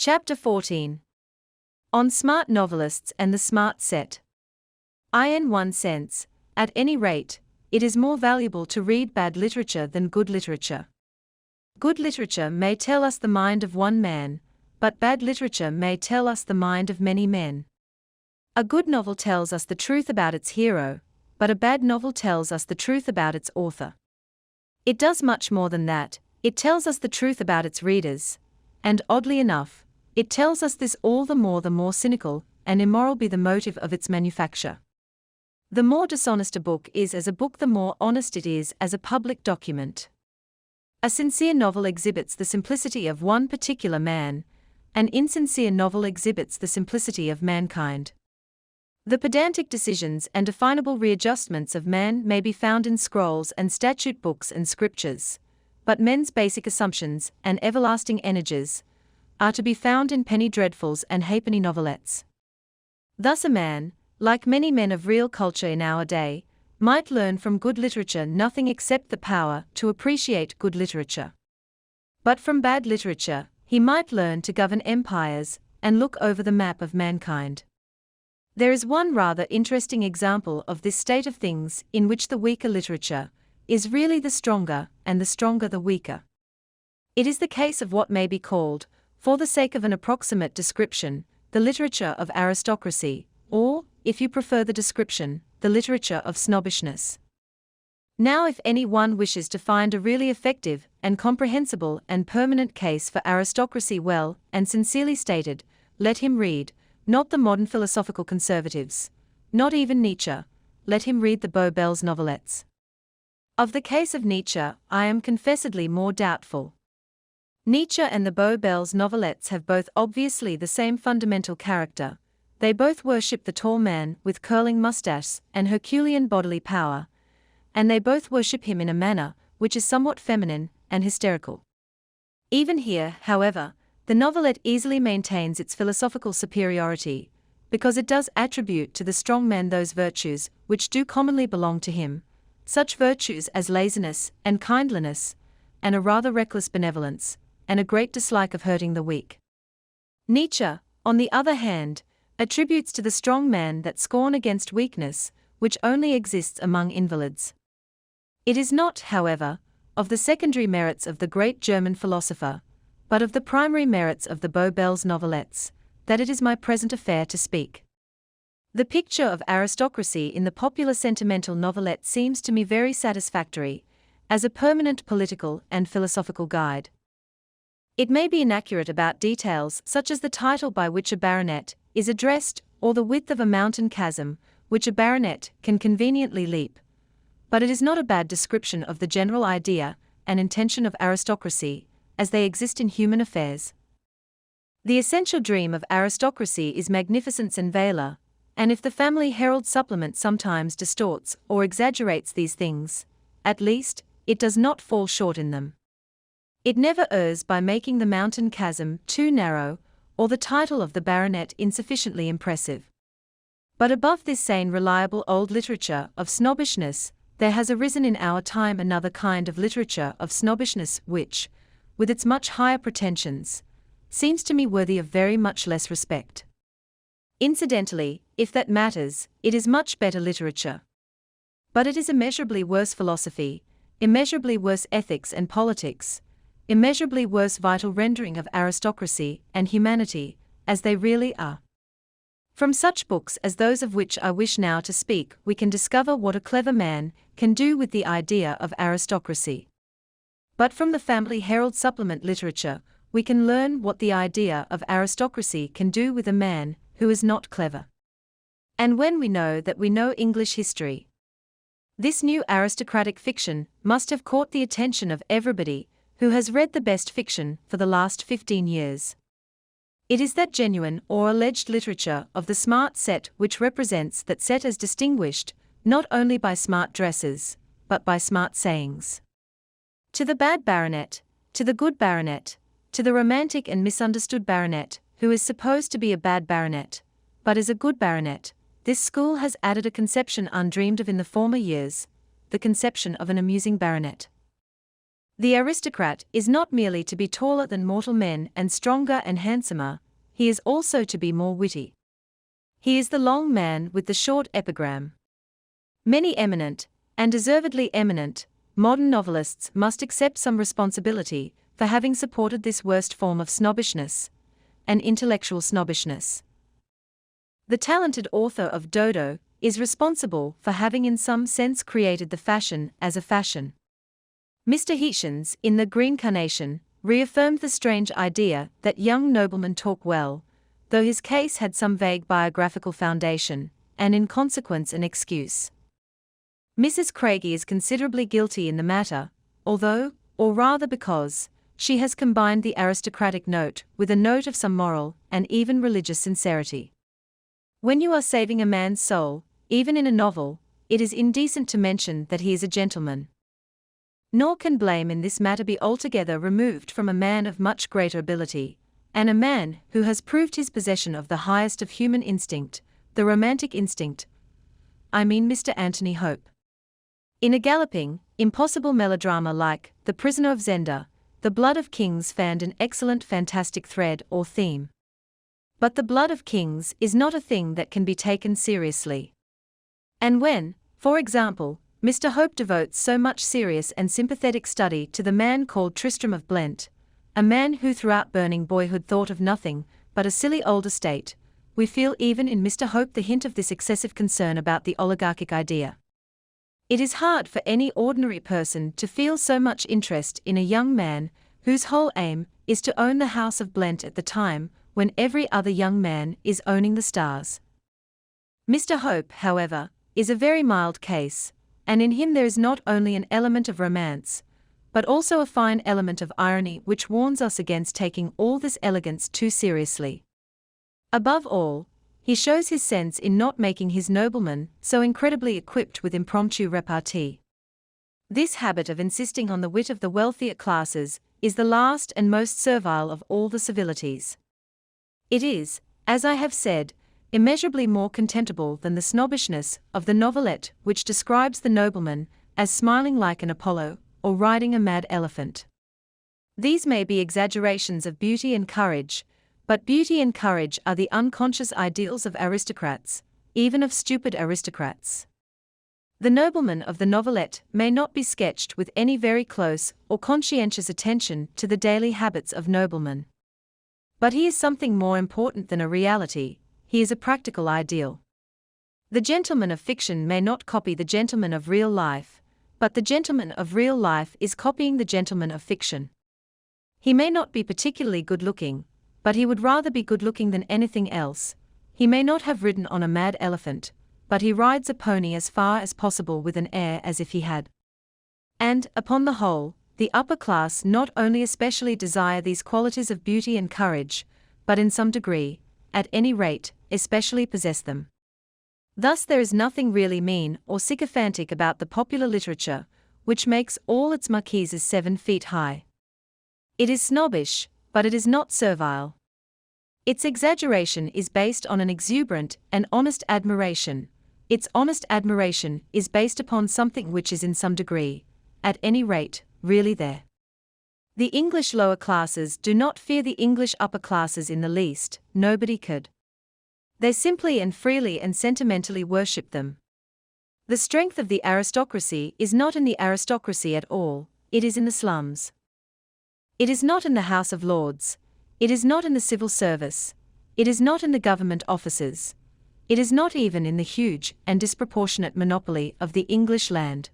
Chapter 14. On Smart Novelists and the Smart Set. In one sense, at any rate, it is more valuable to read bad literature than good literature. Good literature may tell us the mind of one man, but bad literature may tell us the mind of many men. A good novel tells us the truth about its hero, but a bad novel tells us the truth about its author. It does much more than that, it tells us the truth about its readers, and oddly enough, it tells us this all the more cynical and immoral be the motive of its manufacture. The more dishonest a book is as a book, the more honest it is as a public document. A sincere novel exhibits the simplicity of one particular man, an insincere novel exhibits the simplicity of mankind. The pedantic decisions and definable readjustments of man may be found in scrolls and statute books and scriptures, but men's basic assumptions and everlasting energies are to be found in penny dreadfuls and halfpenny novelettes. Thus a man, like many men of real culture in our day, might learn from good literature nothing except the power to appreciate good literature. But from bad literature, he might learn to govern empires and look over the map of mankind. There is one rather interesting example of this state of things in which the weaker literature is really the stronger and the stronger the weaker. It is the case of what may be called, for the sake of an approximate description, the literature of aristocracy, or, if you prefer the description, the literature of snobbishness. Now, if any one wishes to find a really effective and comprehensible and permanent case for aristocracy well and sincerely stated, let him read, not the modern philosophical conservatives, not even Nietzsche, let him read the Bobel's novelettes. Of the case of Nietzsche, I am confessedly more doubtful. Nietzsche and the Bobel's novelettes have both obviously the same fundamental character. They both worship the tall man with curling mustache and Herculean bodily power, and they both worship him in a manner which is somewhat feminine and hysterical. Even here, however, the novelette easily maintains its philosophical superiority, because it does attribute to the strong man those virtues which do commonly belong to him, such virtues as laziness and kindliness, and a rather reckless benevolence, and a great dislike of hurting the weak. Nietzsche, on the other hand, attributes to the strong man that scorn against weakness, which only exists among invalids. It is not, however, of the secondary merits of the great German philosopher, but of the primary merits of the Bobel's novelettes, that it is my present affair to speak. The picture of aristocracy in the popular sentimental novelette seems to me very satisfactory, as a permanent political and philosophical guide. It may be inaccurate about details such as the title by which a baronet is addressed, or the width of a mountain chasm which a baronet can conveniently leap, but it is not a bad description of the general idea and intention of aristocracy, as they exist in human affairs. The essential dream of aristocracy is magnificence and valor, and if the Family Herald supplement sometimes distorts or exaggerates these things, at least, it does not fall short in them. It never errs by making the mountain chasm too narrow, or the title of the baronet insufficiently impressive. But above this sane reliable old literature of snobbishness, there has arisen in our time another kind of literature of snobbishness which, with its much higher pretensions, seems to me worthy of very much less respect. Incidentally, if that matters, it is much better literature. But it is immeasurably worse philosophy, immeasurably worse ethics and politics, immeasurably worse vital rendering of aristocracy and humanity, as they really are. From such books as those of which I wish now to speak, we can discover what a clever man can do with the idea of aristocracy. But from the Family Herald supplement literature, we can learn what the idea of aristocracy can do with a man who is not clever. And when we know that we know English history, this new aristocratic fiction must have caught the attention of everybody who has read the best fiction for the last 15 years. It is that genuine or alleged literature of the smart set which represents that set as distinguished, not only by smart dresses, but by smart sayings. To the bad baronet, to the good baronet, to the romantic and misunderstood baronet, who is supposed to be a bad baronet, but is a good baronet, this school has added a conception undreamed of in the former years, the conception of an amusing baronet. The aristocrat is not merely to be taller than mortal men and stronger and handsomer, he is also to be more witty. He is the long man with the short epigram. Many eminent, and deservedly eminent, modern novelists must accept some responsibility for having supported this worst form of snobbishness, an intellectual snobbishness. The talented author of Dodo is responsible for having in some sense created the fashion as a fashion. Mr. Hitchens, in The Green Carnation, reaffirmed the strange idea that young noblemen talk well, though his case had some vague biographical foundation, and in consequence an excuse. Mrs. Craigie is considerably guilty in the matter, although, or rather because, she has combined the aristocratic note with a note of some moral and even religious sincerity. When you are saving a man's soul, even in a novel, it is indecent to mention that he is a gentleman. Nor can blame in this matter be altogether removed from a man of much greater ability, and a man who has proved his possession of the highest of human instinct, the romantic instinct. I mean Mr. Anthony Hope. In a galloping, impossible melodrama like The Prisoner of Zenda, the blood of kings found an excellent fantastic thread or theme. But the blood of kings is not a thing that can be taken seriously. And when, for example, Mr. Hope devotes so much serious and sympathetic study to the man called Tristram of Blent, a man who throughout burning boyhood thought of nothing but a silly old estate, we feel even in Mr. Hope the hint of this excessive concern about the oligarchic idea. It is hard for any ordinary person to feel so much interest in a young man whose whole aim is to own the house of Blent at the time when every other young man is owning the stars. Mr. Hope, however, is a very mild case, and in him there is not only an element of romance, but also a fine element of irony which warns us against taking all this elegance too seriously. Above all, he shows his sense in not making his nobleman so incredibly equipped with impromptu repartee. This habit of insisting on the wit of the wealthier classes is the last and most servile of all the civilities. It is, as I have said, immeasurably more contemptible than the snobbishness of the novelette which describes the nobleman as smiling like an Apollo, or riding a mad elephant. These may be exaggerations of beauty and courage, but beauty and courage are the unconscious ideals of aristocrats, even of stupid aristocrats. The nobleman of the novelette may not be sketched with any very close or conscientious attention to the daily habits of noblemen. But he is something more important than a reality. He is a practical ideal. The gentleman of fiction may not copy the gentleman of real life, but the gentleman of real life is copying the gentleman of fiction. He may not be particularly good-looking, but he would rather be good-looking than anything else. He may not have ridden on a mad elephant, but he rides a pony as far as possible with an air as if he had. And, upon the whole, the upper class not only especially desire these qualities of beauty and courage, but in some degree, at any rate, especially possess them. Thus there is nothing really mean or sycophantic about the popular literature, which makes all its marquises 7 feet high. It is snobbish, but it is not servile. Its exaggeration is based on an exuberant and honest admiration. Its honest admiration is based upon something which is in some degree, at any rate, really there. The English lower classes do not fear the English upper classes in the least, nobody could. They simply and freely and sentimentally worship them. The strength of the aristocracy is not in the aristocracy at all, it is in the slums. It is not in the House of Lords, it is not in the civil service, it is not in the government offices, it is not even in the huge and disproportionate monopoly of the English land.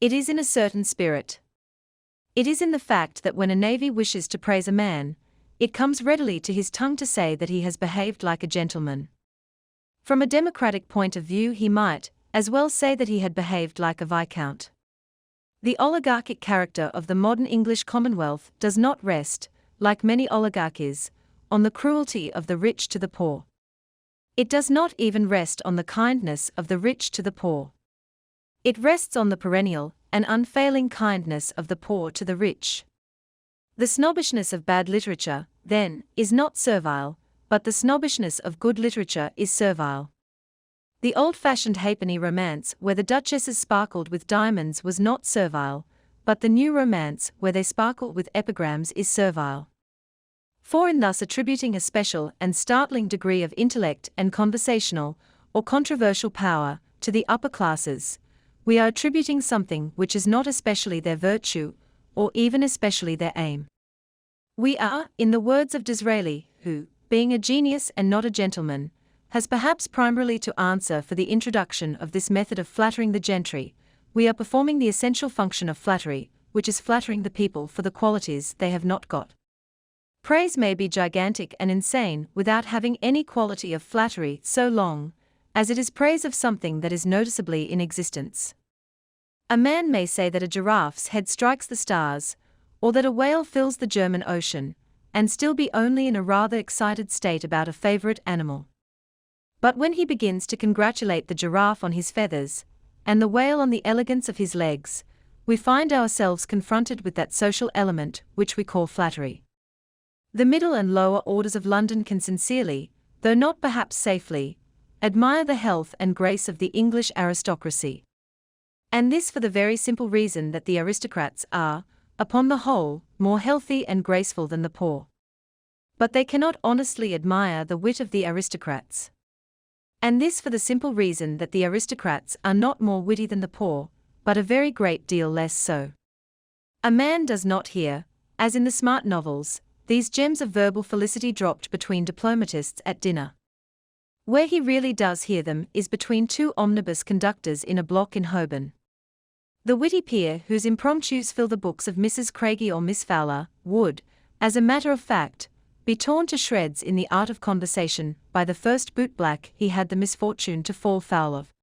It is in a certain spirit. It is in the fact that when a navy wishes to praise a man, it comes readily to his tongue to say that he has behaved like a gentleman. From a democratic point of view he might as well say that he had behaved like a viscount. The oligarchic character of the modern English Commonwealth does not rest, like many oligarchies, on the cruelty of the rich to the poor. It does not even rest on the kindness of the rich to the poor. It rests on the perennial and unfailing kindness of the poor to the rich. The snobbishness of bad literature, then, is not servile, but the snobbishness of good literature is servile. The old-fashioned halfpenny romance where the duchesses sparkled with diamonds was not servile, but the new romance, where they sparkle with epigrams, is servile. For in thus attributing a special and startling degree of intellect and conversational, or controversial power, to the upper classes, we are attributing something which is not especially their virtue, or even especially their aim. We are, in the words of Disraeli, who, being a genius and not a gentleman, has perhaps primarily to answer for the introduction of this method of flattering the gentry, we are performing the essential function of flattery, which is flattering the people for the qualities they have not got. Praise may be gigantic and insane without having any quality of flattery so long as it is praise of something that is noticeably in existence. A man may say that a giraffe's head strikes the stars, or that a whale fills the German Ocean, and still be only in a rather excited state about a favorite animal. But when he begins to congratulate the giraffe on his feathers, and the whale on the elegance of his legs, we find ourselves confronted with that social element which we call flattery. The middle and lower orders of London can sincerely, though not perhaps safely, admire the health and grace of the English aristocracy. And this for the very simple reason that the aristocrats are, upon the whole, more healthy and graceful than the poor. But they cannot honestly admire the wit of the aristocrats. And this for the simple reason that the aristocrats are not more witty than the poor, but a very great deal less so. A man does not hear, as in the smart novels, these gems of verbal felicity dropped between diplomatists at dinner. Where he really does hear them is between two omnibus conductors in a block in Holborn. The witty peer whose impromptus fill the books of Mrs. Craigie or Miss Fowler would, as a matter of fact, be torn to shreds in the art of conversation by the first bootblack he had the misfortune to fall foul of.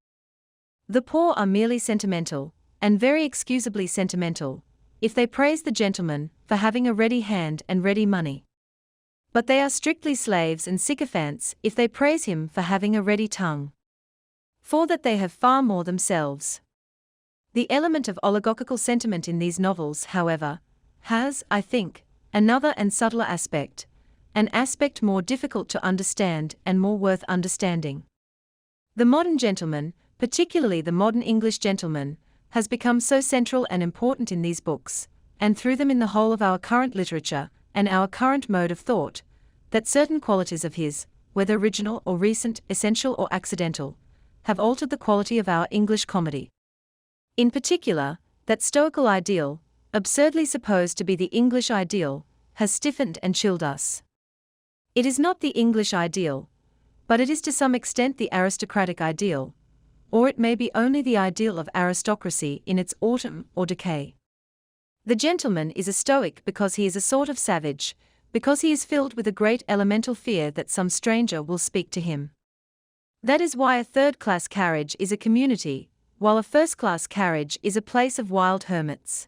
The poor are merely sentimental, and very excusably sentimental, if they praise the gentleman for having a ready hand and ready money. But they are strictly slaves and sycophants if they praise him for having a ready tongue. For that they have far more themselves. The element of oligarchical sentiment in these novels, however, has, I think, another and subtler aspect, an aspect more difficult to understand and more worth understanding. The modern gentleman, particularly the modern English gentleman, has become so central and important in these books, and through them in the whole of our current literature, and our current mode of thought, that certain qualities of his, whether original or recent, essential or accidental, have altered the quality of our English comedy. In particular, that stoical ideal, absurdly supposed to be the English ideal, has stiffened and chilled us. It is not the English ideal, but it is to some extent the aristocratic ideal, or it may be only the ideal of aristocracy in its autumn or decay. The gentleman is a stoic because he is a sort of savage, because he is filled with a great elemental fear that some stranger will speak to him. That is why a third-class carriage is a community, while a first-class carriage is a place of wild hermits.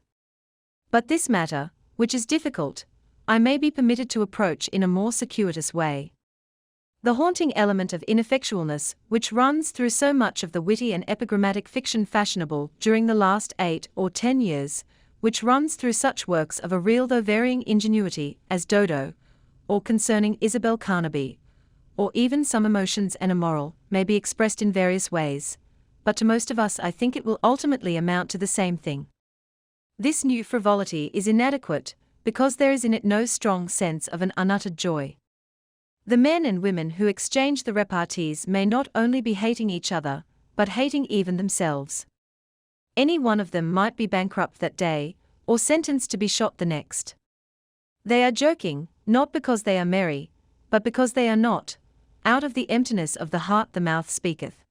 But this matter, which is difficult, I may be permitted to approach in a more circuitous way. The haunting element of ineffectualness, which runs through so much of the witty and epigrammatic fiction fashionable during the last 8 or 10 years, which runs through such works of a real though varying ingenuity as Dodo, or concerning Isabel Carnaby, or even Some Emotions and a Moral, may be expressed in various ways, but to most of us I think it will ultimately amount to the same thing. This new frivolity is inadequate, because there is in it no strong sense of an unuttered joy. The men and women who exchange the repartees may not only be hating each other, but hating even themselves. Any one of them might be bankrupt that day, or sentenced to be shot the next. They are joking, not because they are merry, but because they are not. Out of the emptiness of the heart the mouth speaketh.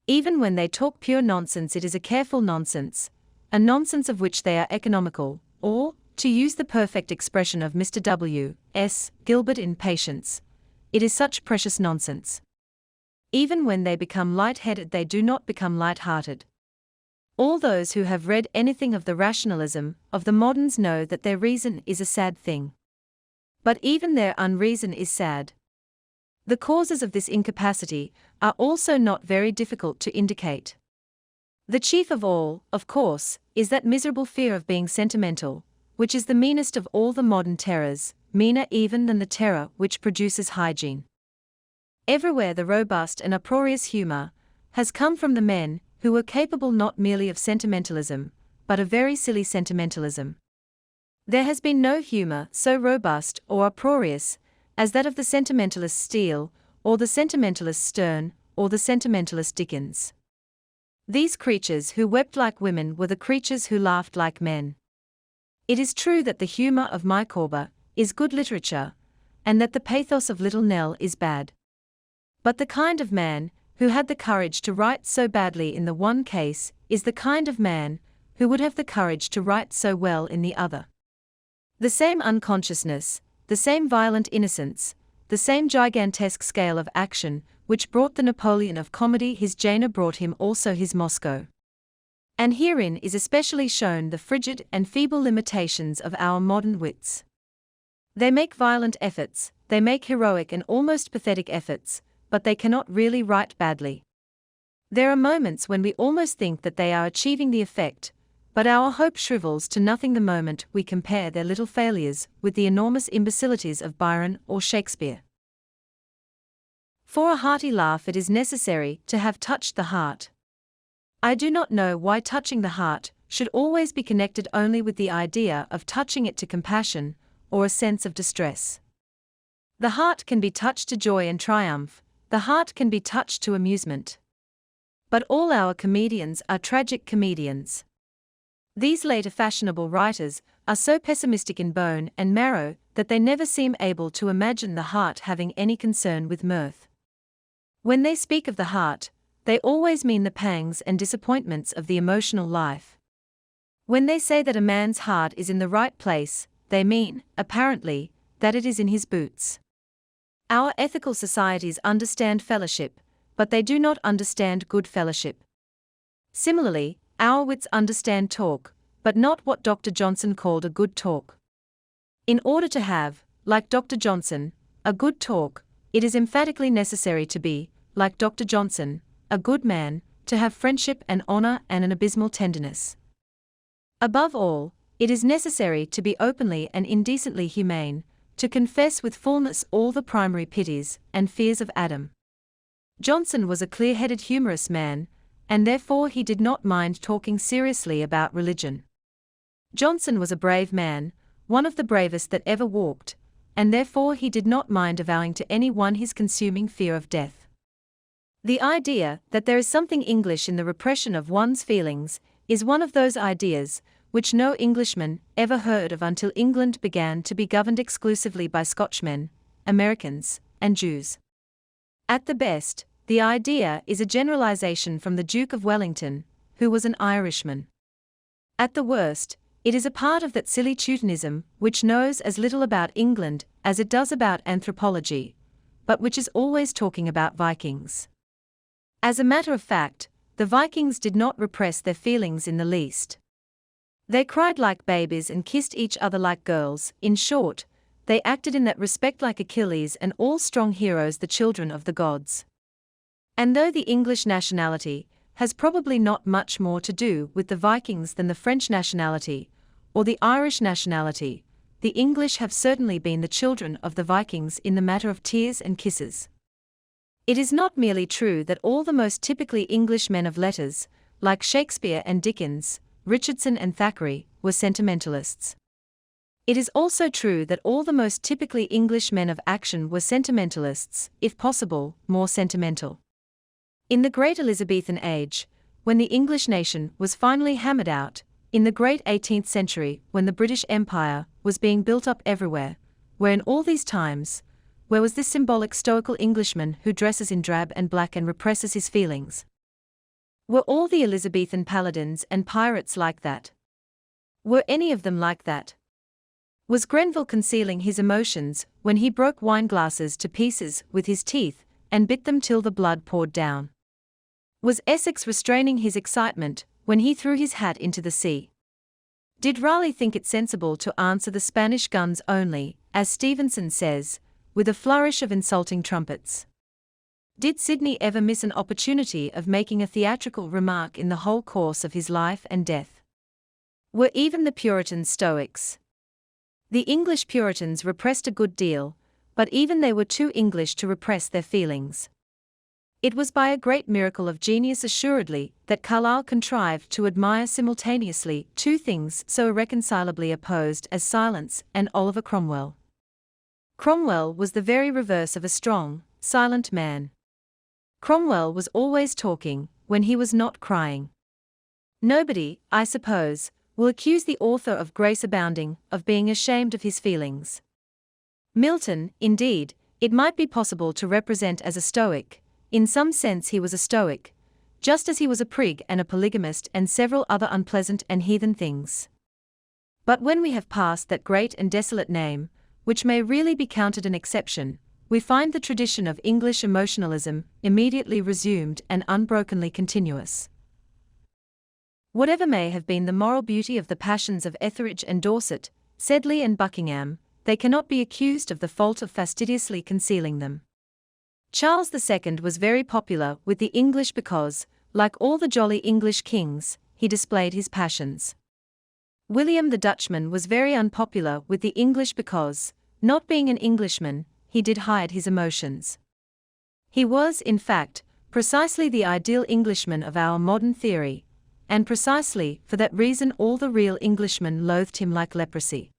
Even when they talk pure nonsense, it is a careful nonsense, a nonsense of which they are economical, or, to use the perfect expression of Mr. W. S. Gilbert in Patience, it is such precious nonsense. Even when they become light-headed, they do not become light-hearted. All those who have read anything of the rationalism of the moderns know that their reason is a sad thing. But even their unreason is sad. The causes of this incapacity are also not very difficult to indicate. The chief of all, of course, is that miserable fear of being sentimental, which is the meanest of all the modern terrors, meaner even than the terror which produces hygiene. Everywhere the robust and uproarious humor has come from the men who were capable not merely of sentimentalism, but a very silly sentimentalism. There has been no humor so robust or uproarious as that of the sentimentalist Steele, or the sentimentalist Sterne, or the sentimentalist Dickens. These creatures who wept like women were the creatures who laughed like men. It is true that the humor of Micawber is good literature, and that the pathos of Little Nell is bad. But the kind of man who had the courage to write so badly in the one case is the kind of man who would have the courage to write so well in the other. The same unconsciousness, the same violent innocence, the same gigantesque scale of action which brought the Napoleon of comedy his Jena brought him also his Moscow. And herein is especially shown the frigid and feeble limitations of our modern wits. They make violent efforts, they make heroic and almost pathetic efforts, but they cannot really write badly. There are moments when we almost think that they are achieving the effect, but our hope shrivels to nothing the moment we compare their little failures with the enormous imbecilities of Byron or Shakespeare. For a hearty laugh it is necessary to have touched the heart. I do not know why touching the heart should always be connected only with the idea of touching it to compassion or a sense of distress. The heart can be touched to joy and triumph, the heart can be touched to amusement. But all our comedians are tragic comedians. These later fashionable writers are so pessimistic in bone and marrow that they never seem able to imagine the heart having any concern with mirth. When they speak of the heart, they always mean the pangs and disappointments of the emotional life. When they say that a man's heart is in the right place, they mean, apparently, that it is in his boots. Our ethical societies understand fellowship, but they do not understand good fellowship. Similarly, our wits understand talk, but not what Dr. Johnson called a good talk. In order to have, like Dr. Johnson, a good talk, it is emphatically necessary to be, like Dr. Johnson, a good man, to have friendship and honor and an abysmal tenderness. Above all, it is necessary to be openly and indecently humane, to confess with fullness all the primary pities and fears of Adam. Johnson was a clear-headed humorous man, and therefore he did not mind talking seriously about religion. Johnson was a brave man, one of the bravest that ever walked, and therefore he did not mind avowing to any one his consuming fear of death. The idea that there is something English in the repression of one's feelings is one of those ideas which no Englishman ever heard of until England began to be governed exclusively by Scotchmen, Americans, and Jews. At the best, the idea is a generalization from the Duke of Wellington, who was an Irishman. At the worst, it is a part of that silly Teutonism which knows as little about England as it does about anthropology, but which is always talking about Vikings. As a matter of fact, the Vikings did not repress their feelings in the least. They cried like babies and kissed each other like girls. In short, they acted in that respect like Achilles and all strong heroes, the children of the gods. And though the English nationality has probably not much more to do with the Vikings than the French nationality, or the Irish nationality, the English have certainly been the children of the Vikings in the matter of tears and kisses. It is not merely true that all the most typically English men of letters, like Shakespeare and Dickens, Richardson and Thackeray, were sentimentalists. It is also true that all the most typically English men of action were sentimentalists, if possible, more sentimental. In the great Elizabethan age, when the English nation was finally hammered out, in the great 18th century when the British Empire was being built up everywhere, where in all these times, where was this symbolic stoical Englishman who dresses in drab and black and represses his feelings? Were all the Elizabethan paladins and pirates like that? Were any of them like that? Was Grenville concealing his emotions when he broke wine glasses to pieces with his teeth and bit them till the blood poured down? Was Essex restraining his excitement when he threw his hat into the sea? Did Raleigh think it sensible to answer the Spanish guns only, as Stevenson says, with a flourish of insulting trumpets? Did Sidney ever miss an opportunity of making a theatrical remark in the whole course of his life and death? Were even the Puritans Stoics? The English Puritans repressed a good deal, but even they were too English to repress their feelings. It was by a great miracle of genius assuredly that Carlyle contrived to admire simultaneously two things so irreconcilably opposed as silence and Oliver Cromwell. Cromwell was the very reverse of a strong, silent man. Cromwell was always talking, when he was not crying. Nobody, I suppose, will accuse the author of Grace Abounding of being ashamed of his feelings. Milton, indeed, it might be possible to represent as a Stoic. In some sense he was a Stoic, just as he was a prig and a polygamist and several other unpleasant and heathen things. But when we have passed that great and desolate name, which may really be counted an exception, we find the tradition of English emotionalism immediately resumed and unbrokenly continuous. Whatever may have been the moral beauty of the passions of Etheridge and Dorset, Sedley and Buckingham, they cannot be accused of the fault of fastidiously concealing them. Charles II was very popular with the English because, like all the jolly English kings, he displayed his passions. William the Dutchman was very unpopular with the English because, not being an Englishman, he did hide his emotions. He was, in fact, precisely the ideal Englishman of our modern theory, and precisely for that reason all the real Englishmen loathed him like leprosy.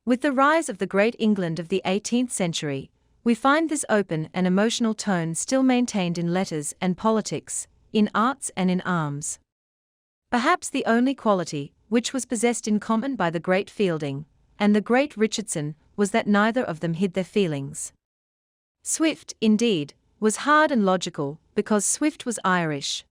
With the rise of the great England of the 18th century, we find this open and emotional tone still maintained in letters and politics, in arts and in arms. Perhaps the only quality which was possessed in common by the great Fielding and the great Richardson was that neither of them hid their feelings. Swift, indeed, was hard and logical because Swift was Irish.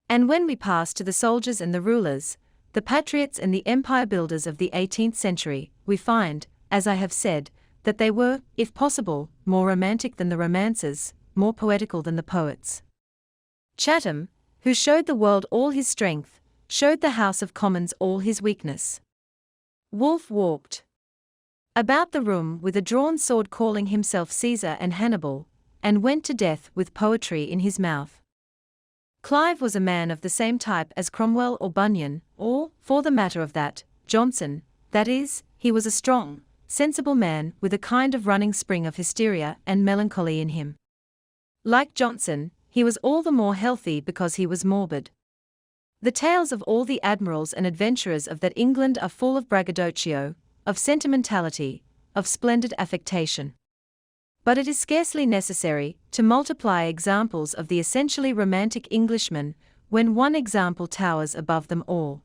And when we pass to the soldiers and the rulers, the patriots and the empire builders of the 18th century, we find, as I have said, that they were, if possible, more romantic than the romancers, more poetical than the poets. Chatham, who showed the world all his strength, showed the House of Commons all his weakness. Wolfe walked about the room with a drawn sword calling himself Caesar and Hannibal, and went to death with poetry in his mouth. Clive was a man of the same type as Cromwell or Bunyan, or, for the matter of that, Johnson, that is, he was a strong, sensible man with a kind of running spring of hysteria and melancholy in him. Like Johnson, he was all the more healthy because he was morbid. The tales of all the admirals and adventurers of that England are full of braggadocio, of sentimentality, of splendid affectation. But it is scarcely necessary to multiply examples of the essentially romantic Englishman when one example towers above them all.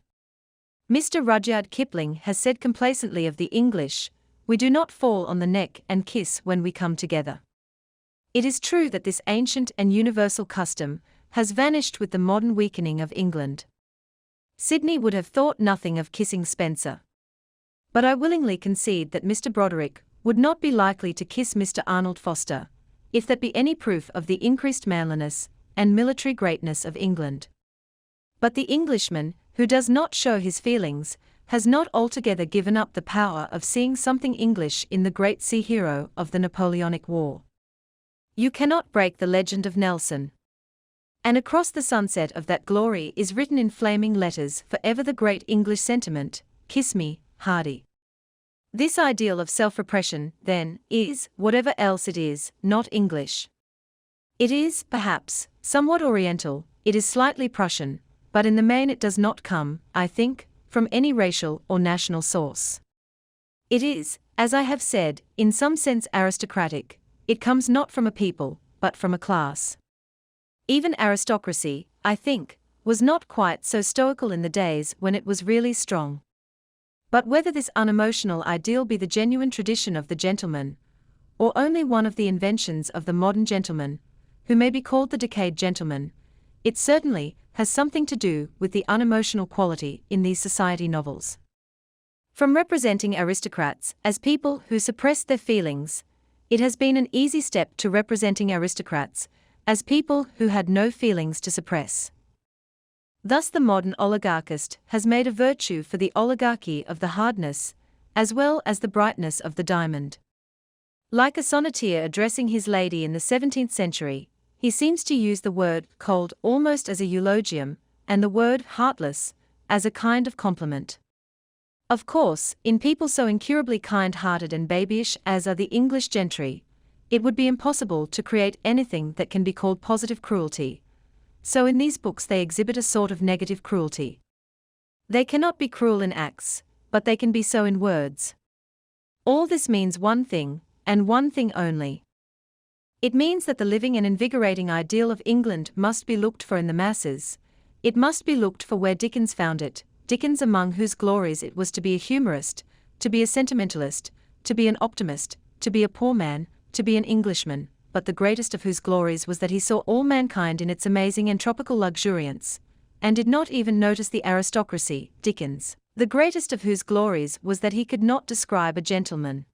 Mr. Rudyard Kipling has said complacently of the English, "We do not fall on the neck and kiss when we come together." It is true that this ancient and universal custom has vanished with the modern weakening of England. Sidney would have thought nothing of kissing Spencer. But I willingly concede that Mr. Broderick would not be likely to kiss Mr. Arnold Foster, if that be any proof of the increased manliness and military greatness of England. But the Englishman, who does not show his feelings, has not altogether given up the power of seeing something English in the great sea hero of the Napoleonic War. You cannot break the legend of Nelson. And across the sunset of that glory is written in flaming letters forever the great English sentiment, "Kiss me, Hardy." This ideal of self-repression, then, is, whatever else it is, not English. It is, perhaps, somewhat Oriental, it is slightly Prussian, but in the main it does not come, I think, from any racial or national source. It is, as I have said, in some sense aristocratic. It comes not from a people, but from a class. Even aristocracy, I think, was not quite so stoical in the days when it was really strong. But whether this unemotional ideal be the genuine tradition of the gentleman, or only one of the inventions of the modern gentleman, who may be called the decayed gentleman, it certainly has something to do with the unemotional quality in these society novels. From representing aristocrats as people who suppressed their feelings, it has been an easy step to representing aristocrats as people who had no feelings to suppress. Thus the modern oligarchist has made a virtue for the oligarchy of the hardness, as well as the brightness of the diamond. Like a sonneteer addressing his lady in the 17th century, he seems to use the word cold almost as a eulogium, and the word heartless as a kind of compliment. Of course, in people so incurably kind-hearted and babyish as are the English gentry, it would be impossible to create anything that can be called positive cruelty. So in these books they exhibit a sort of negative cruelty. They cannot be cruel in acts, but they can be so in words. All this means one thing, and one thing only. It means that the living and invigorating ideal of England must be looked for in the masses. It must be looked for where Dickens found it, Dickens among whose glories it was to be a humorist, to be a sentimentalist, to be an optimist, to be a poor man, to be an Englishman, but the greatest of whose glories was that he saw all mankind in its amazing and tropical luxuriance, and did not even notice the aristocracy, Dickens. The greatest of whose glories was that he could not describe a gentleman.